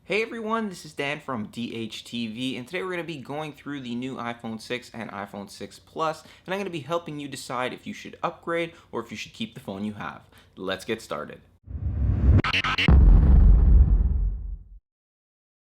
Hey everyone, this is Dan from DHTV, and today we're going to be going through the new iPhone 6 and iPhone 6 Plus, and I'm going to be helping you decide if you should upgrade or if you should keep the phone you have. Let's get started.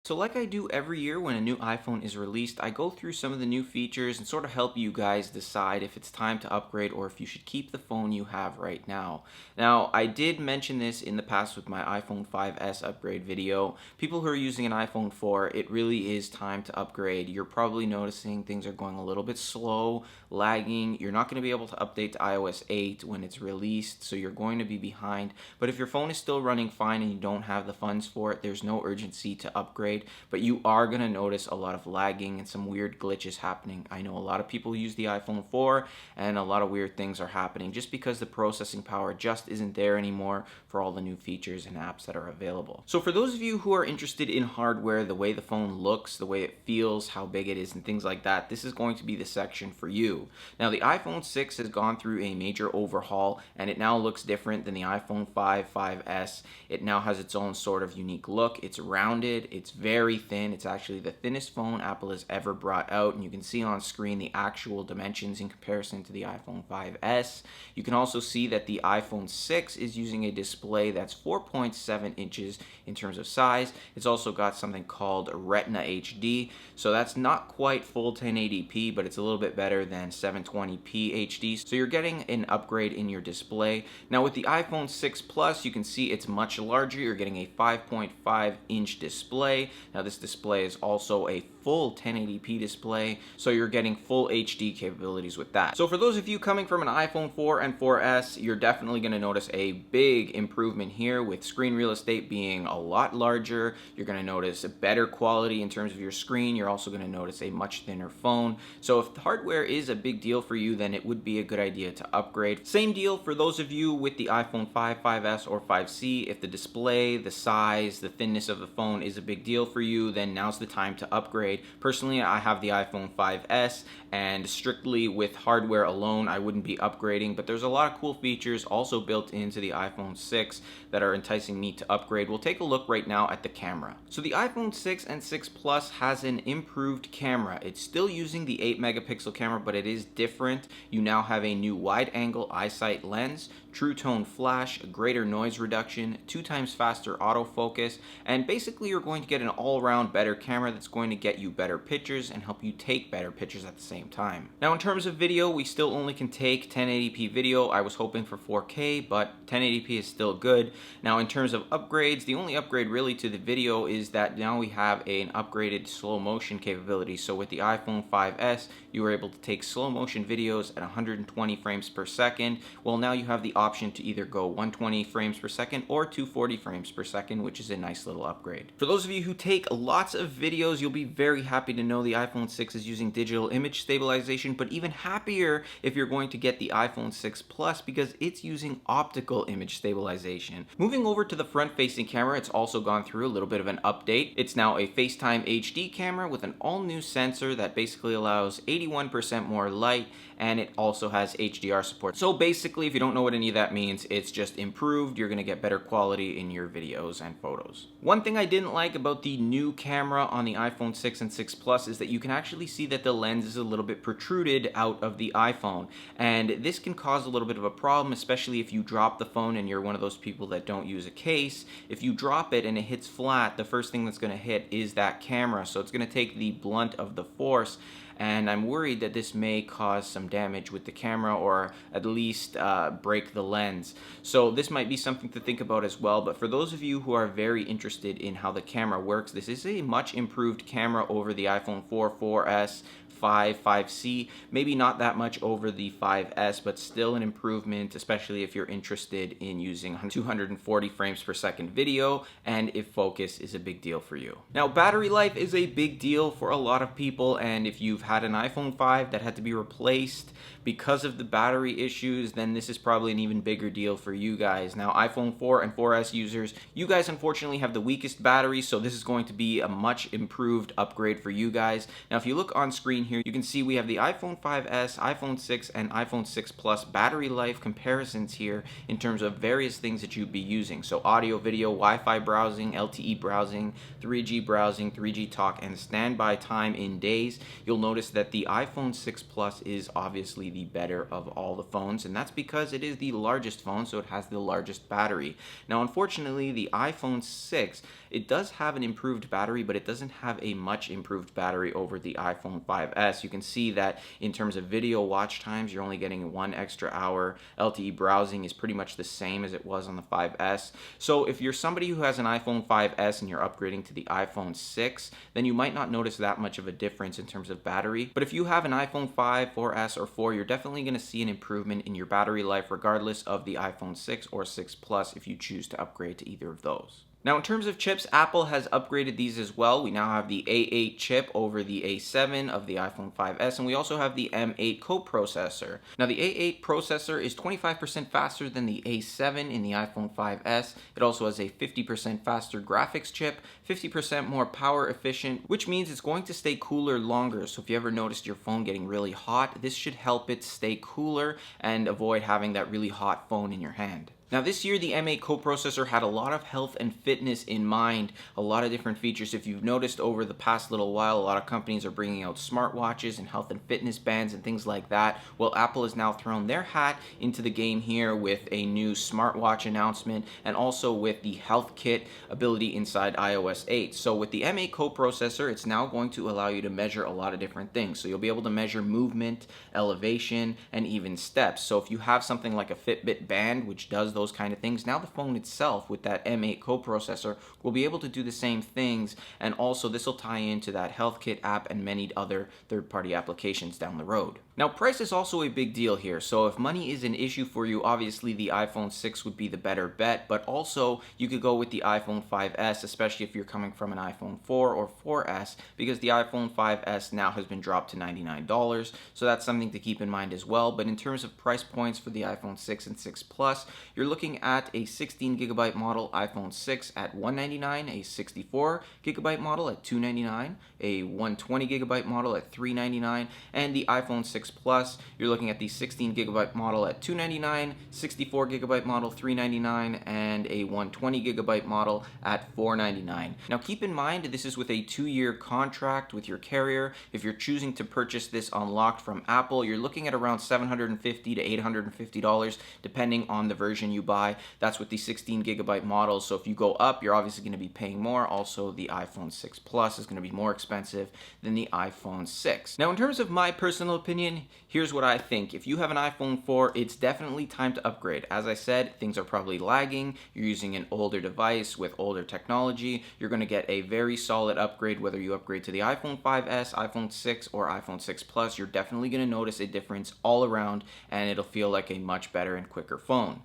So like I do every year when a new iPhone is released, I go through some of the new features and sort of help you guys decide if it's time to upgrade or if you should keep the phone you have right now. Now, I did mention this in the past with my iPhone 5S upgrade video. People who are using an iPhone 4, it really is time to upgrade. You're probably noticing things are going a little bit slow, lagging. You're not going to be able to update to iOS 8 when it's released, so you're going to be behind. But if your phone is still running fine and you don't have the funds for it, there's no urgency to upgrade. But you are going to notice a lot of lagging and some weird glitches happening. I know a lot of people use the iPhone 4 and a lot of weird things are happening just because the processing power just isn't there anymore for all the new features and apps that are available. So for those of you who are interested in hardware, the way the phone looks, the way it feels, how big it is and things like that, this is going to be the section for you. Now the iPhone 6 has gone through a major overhaul and it now looks different than the iPhone 5, 5S. It now has its own sort of unique look. It's rounded, it's very thin. It's actually the thinnest phone Apple has ever brought out, and you can see on screen the actual dimensions in comparison to the iPhone 5S. You can also see that the iPhone 6 is using a display that's 4.7 inches in terms of size. It's also got something called Retina HD, so that's not quite full 1080p, but it's a little bit better than 720p HD, so you're getting an upgrade in your display. Now with the iPhone 6 Plus, you can see it's much larger. You're getting a 5.5 inch display. Now this display is also a full 1080p display, so you're getting full HD capabilities with that. So for those of you coming from an iPhone 4 and 4S, you're definitely going to notice a big improvement here with screen real estate being a lot larger. You're going to notice a better quality in terms of your screen. You're also going to notice a much thinner phone. So if the hardware is a big deal for you, then it would be a good idea to upgrade. Same deal for those of you with the iPhone 5, 5S, or 5C. If the display, the size, the thinness of the phone is a big deal for you, then now's the time to upgrade. Personally, I have the iPhone 5S, and strictly with hardware alone, I wouldn't be upgrading, but there's a lot of cool features also built into the iPhone 6 that are enticing me to upgrade. We'll take a look right now at the camera. So the iPhone 6 and 6 Plus has an improved camera. It's still using the 8 megapixel camera, but it is different. You now have a new wide angle eyesight lens, true tone flash, greater noise reduction, 2 times faster autofocus, and basically you're going to get an all-around better camera that's going to get you better pictures and help you take better pictures at the same time. Now in terms of video, we still only can take 1080p video. I was hoping for 4K, but 1080p is still good. Now in terms of upgrades, the only upgrade really to the video is that now we have an upgraded slow motion capability. So with the iPhone 5S, you were able to take slow motion videos at 120 frames per second. Well, now you have the option to either go 120 frames per second or 240 frames per second, which is a nice little upgrade. For those of you who take lots of videos, you'll be very happy to know the iPhone 6 is using digital image stabilization, but even happier if you're going to get the iPhone 6 Plus because it's using optical image stabilization. Moving over to the front-facing camera, it's also gone through a little bit of an update. It's now a FaceTime HD camera with an all-new sensor that basically allows 81% more light, and it also has HDR support. So basically, if you don't know what any of that means, it's just improved. You're gonna get better quality in your videos and photos. One thing I didn't like about the new camera on the iPhone 6 and 6 Plus is that you can actually see that the lens is a little bit protruded out of the iPhone, and this can cause a little bit of a problem, especially if you drop the phone and you're one of those people that don't use a case. If you drop it and it hits flat, the first thing that's gonna hit is that camera, so it's gonna take the blunt of the force, and I'm worried that this may cause some damage with the camera or at least break the lens. So this might be something to think about as well, but for those of you who are very interested in how the camera works, this is a much improved camera over the iPhone 4, 4S, 5, 5C, maybe not that much over the 5S, but still an improvement, especially if you're interested in using 240 frames per second video and if focus is a big deal for you. Now, battery life is a big deal for a lot of people, and if you've you've had an iPhone 5 that had to be replaced because of the battery issues, then this is probably an even bigger deal for you guys. Now, iPhone 4 and 4S users, you guys unfortunately have the weakest battery, so this is going to be a much improved upgrade for you guys. Now, if you look on screen here, you can see we have the iPhone 5S, iPhone 6, and iPhone 6 Plus battery life comparisons here in terms of various things that you'd be using. So audio, video, Wi-Fi browsing, LTE browsing, 3G browsing, 3G talk, and standby time in days. You'll notice that the iPhone 6 Plus is obviously the better of all the phones, and that's because it is the largest phone, so it has the largest battery. Now, unfortunately, the iPhone 6, it does have an improved battery, but it doesn't have a much improved battery over the iPhone 5S. You can see that in terms of video watch times, you're only getting 1 extra hour. LTE browsing is pretty much the same as it was on the 5S. So if you're somebody who has an iPhone 5S and you're upgrading to the iPhone 6, then you might not notice that much of a difference in terms of battery. But if you have an iPhone 5, 4S, or 4, you're definitely going to see an improvement in your battery life regardless of the iPhone 6 or 6 Plus if you choose to upgrade to either of those. Now, in terms of chips, Apple has upgraded these as well. We now have the A8 chip over the A7 of the iPhone 5S, and we also have the M8 coprocessor. Now, the A8 processor is 25% faster than the A7 in the iPhone 5S. It also has a 50% faster graphics chip, 50% more power efficient, which means it's going to stay cooler longer. So if you ever noticed your phone getting really hot, this should help it stay cooler and avoid having that really hot phone in your hand. Now, this year, the M8 coprocessor had a lot of health and fitness in mind, a lot of different features. If you've noticed over the past little while, a lot of companies are bringing out smartwatches and health and fitness bands and things like that. Well, Apple has now thrown their hat into the game here with a new smartwatch announcement and also with the health kit ability inside iOS 8. So with the M8 coprocessor, it's now going to allow you to measure a lot of different things. So you'll be able to measure movement, elevation, and even steps. So if you have something like a Fitbit band, which does those kind of things, now the phone itself with that M8 coprocessor will be able to do the same things, and also this will tie into that Health Kit app and many other third-party applications down the road. Now, price is also a big deal here, so if money is an issue for you, obviously the iPhone 6 would be the better bet, but also you could go with the iPhone 5S, especially if you're coming from an iPhone 4 or 4S, because the iPhone 5S now has been dropped to $99, so that's something to keep in mind as well. But in terms of price points for the iPhone 6 and 6 Plus, you're looking at a 16GB model iPhone 6 at $199, a 64GB model at $299, a 120GB model at $399, and the iPhone 6 Plus, you're looking at the 16GB model at $299, 64GB model $399, and a 120GB model at $499. Now keep in mind, this is with a 2-year contract with your carrier. If you're choosing to purchase this unlocked from Apple, you're looking at around $750 to $850 depending on the version you buy. That's with the 16GB model, so if you go up, you're obviously going to be paying more. Also, the iPhone 6 Plus is going to be more expensive than the iPhone 6. Now, in terms of my personal opinion, here's what I think. If you have an iPhone 4, it's definitely time to upgrade. As I said, things are probably lagging. You're using an older device with older technology. You're going to get a very solid upgrade whether you upgrade to the iPhone 5S, iPhone 6, or iPhone 6 Plus. You're definitely going to notice a difference all around, and it'll feel like a much better and quicker phone.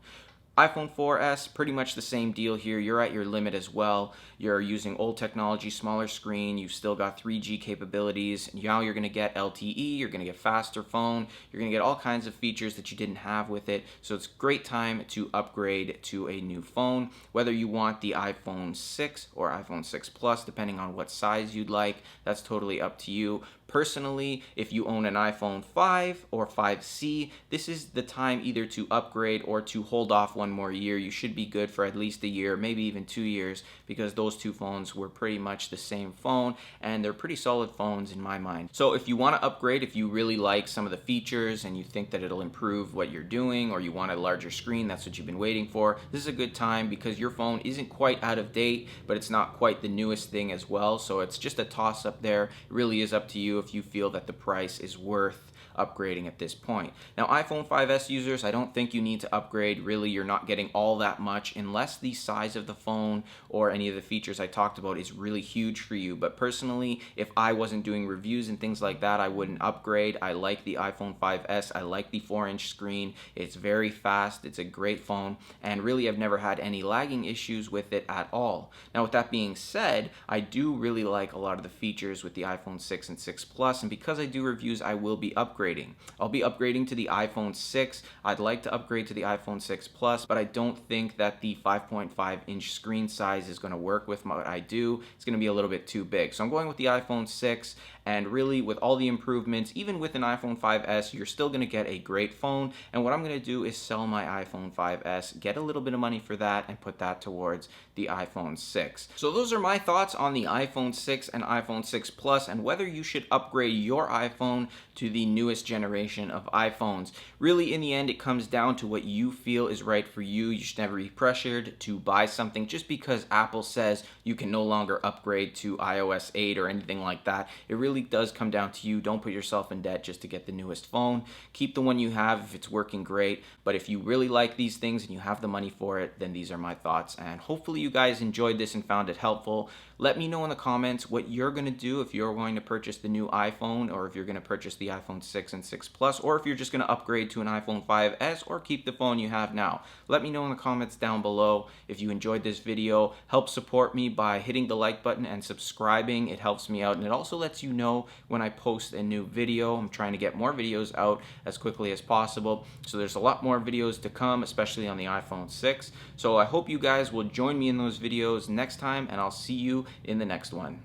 iPhone 4S, pretty much the same deal here. You're at your limit as well. You're using old technology, smaller screen. You've still got 3G capabilities. Now you're going to get LTE. You're going to get faster phone. You're going to get all kinds of features that you didn't have with it. So it's a great time to upgrade to a new phone. Whether you want the iPhone 6 or iPhone 6 Plus, depending on what size you'd like, that's totally up to you. Personally, if you own an iPhone 5 or 5C, this is the time either to upgrade or to hold off one more year. You should be good for at least a year, maybe even 2 years, because those two phones were pretty much the same phone, and they're pretty solid phones in my mind. So if you want to upgrade, if you really like some of the features and you think that it'll improve what you're doing, or you want a larger screen, that's what you've been waiting for, this is a good time because your phone isn't quite out of date, but it's not quite the newest thing as well. So it's just a toss up there. It really is up to you if you feel that the price is worth upgrading at this point. Now, iPhone 5S users, I don't think you need to upgrade. Really, you're not getting all that much unless the size of the phone or any of the features I talked about is really huge for you. But personally, if I wasn't doing reviews and things like that, I wouldn't upgrade. I like the iPhone 5S. I like the 4-inch screen. It's very fast. It's a great phone. And really, I've never had any lagging issues with it at all. Now, with that being said, I do really like a lot of the features with the iPhone 6 and 6 Plus. And because I do reviews, I will be upgrading. I'll be upgrading to the iPhone 6. I'd like to upgrade to the iPhone 6 Plus, but I don't think that the 5.5-inch screen size is going to work with what I do. It's going to be a little bit too big. So I'm going with the iPhone 6, and really with all the improvements, even with an iPhone 5S, you're still going to get a great phone. And what I'm going to do is sell my iPhone 5S, get a little bit of money for that, and put that towards the iPhone 6. So those are my thoughts on the iPhone 6 and iPhone 6 Plus, and whether you should upgrade your iPhone to the newest generation of iPhones. Really, in the end, it comes down to what you feel is right for you. You should never be pressured to buy something just because Apple says you can no longer upgrade to iOS 8 or anything like that. It really does come down to you. Don't put yourself in debt just to get the newest phone. Keep the one you have if it's working great. But if you really like these things and you have the money for it, then these are my thoughts. And hopefully you guys enjoyed this and found it helpful. Let me know in the comments what you're going to do if you're going to purchase the new iPhone, or if you're going to purchase the iPhone 6 and 6 Plus, or if you're just going to upgrade to an iPhone 5S or keep the phone you have now. Let me know in the comments down below. If you enjoyed this video, help support me by hitting the like button and subscribing. It helps me out, and it also lets you know when I post a new video. I'm trying to get more videos out as quickly as possible, so there's a lot more videos to come, especially on the iPhone 6. So I hope you guys will join me in those videos next time, and I'll see you in the next one.